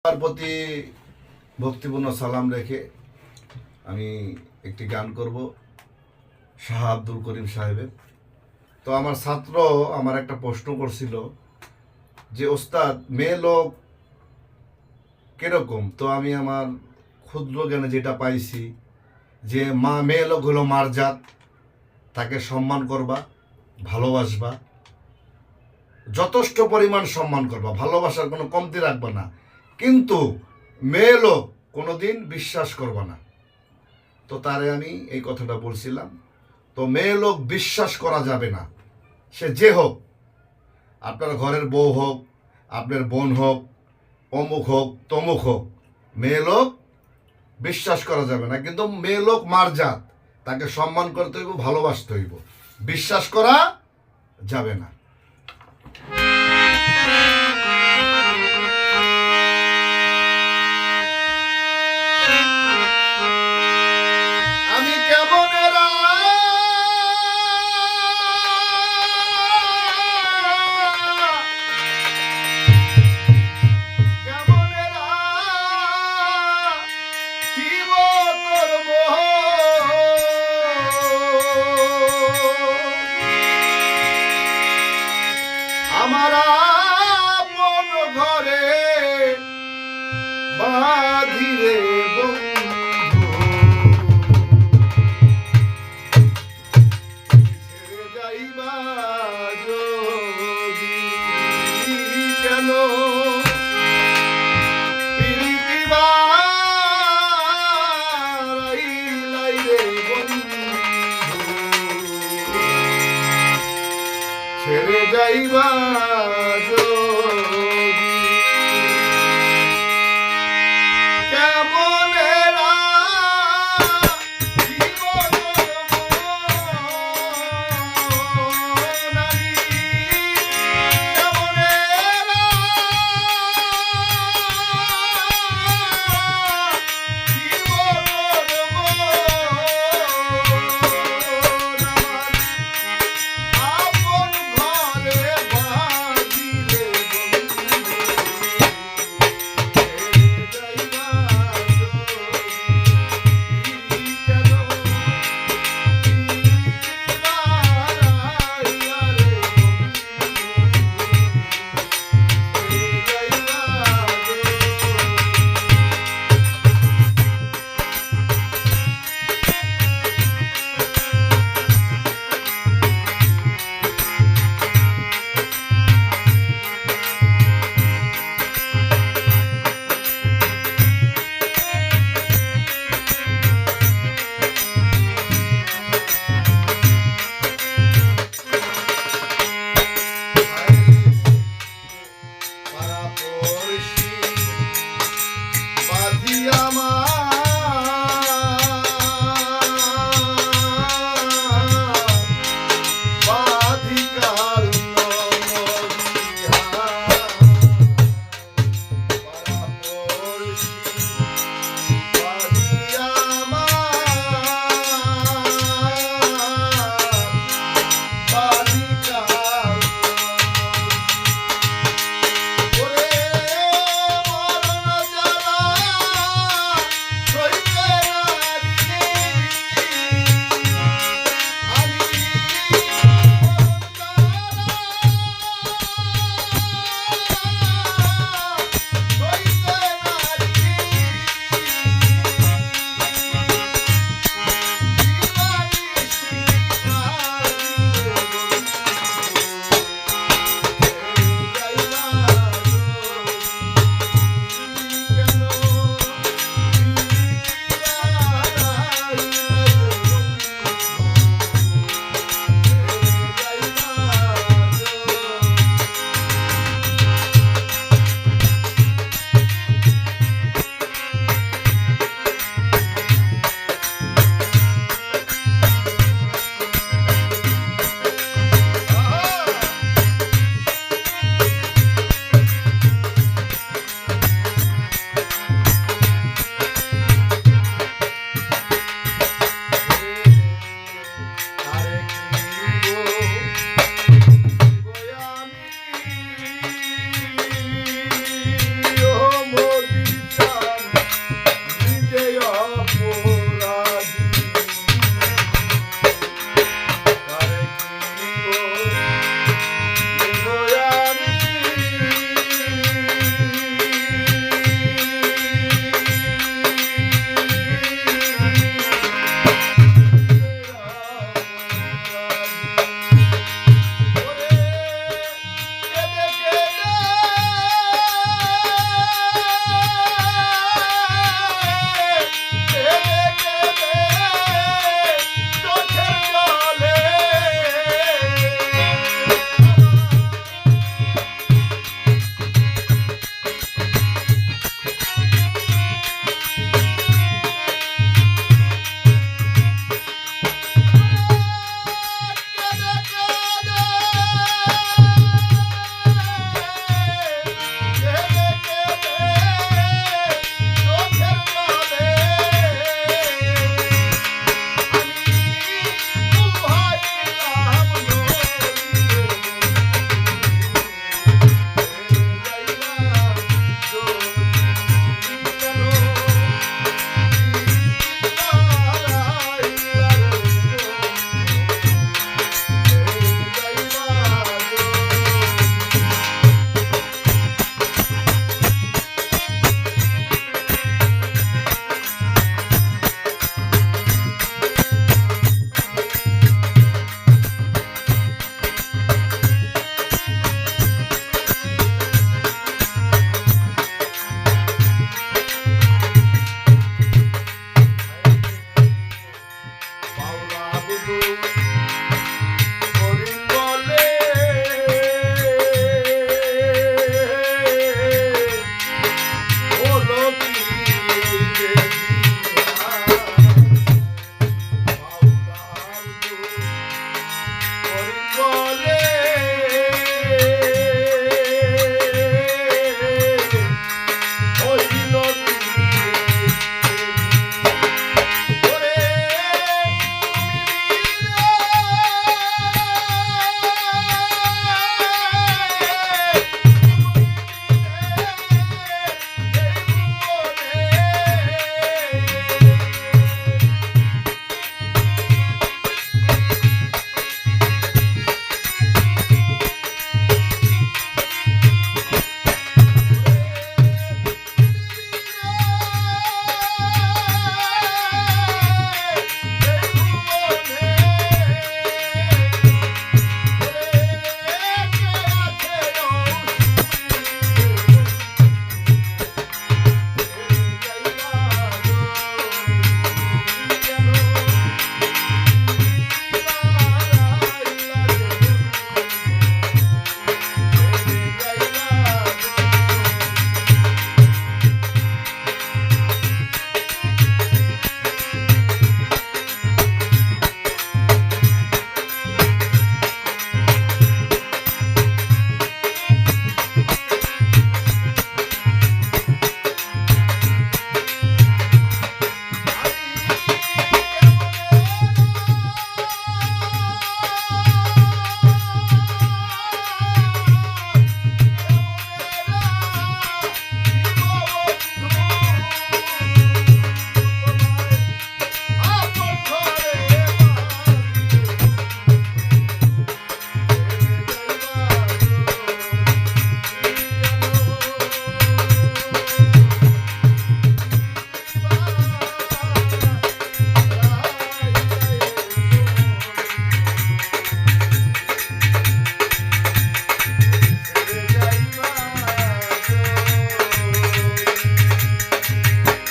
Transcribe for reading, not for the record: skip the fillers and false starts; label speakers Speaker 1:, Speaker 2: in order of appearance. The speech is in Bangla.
Speaker 1: তার প্রতি ভক্তিপূর্ণ সালাম রেখে আমি একটি গান করব শাহ আব্দুল করিম সাহেবের। তো আমার ছাত্র আমার একটা প্রশ্ন করছিল যে ওস্তাদ মেয়ে লোক কিরকম। তো আমি আমার ক্ষুদ্র জ্ঞানে যেটা পাইছি যে মেয়ে লোক হলো মারজাত, তাকে সম্মান করবা, ভালোবাসবা, যথেষ্ট পরিমাণ সম্মান করবা, ভালোবাসার কোনো কমতি রাখবা না, কিন্তু মেয়ে লোক কোনোদিন বিশ্বাস করবা না। তো তারে আমি এই কথাটা বলছিলাম। তো মেয়ে লোক বিশ্বাস করা যাবে না, সে যে হোক, আপনার ঘরের বউ হোক, আপনার বোন হোক, অমুক হোক তমুক হোক, মেয়ে লোক বিশ্বাস করা যাবে না। কিন্তু মেয়ে লোক মারজাত, তাকে সম্মান করতে হইব, ভালোবাসতে হইব, বিশ্বাস করা যাবে না। আমি কেমন আমার মন ঘরে বাঁধিরে বন্ধু, ছেড়ে যাইবা যদি কেন ছেড়ে যাইবা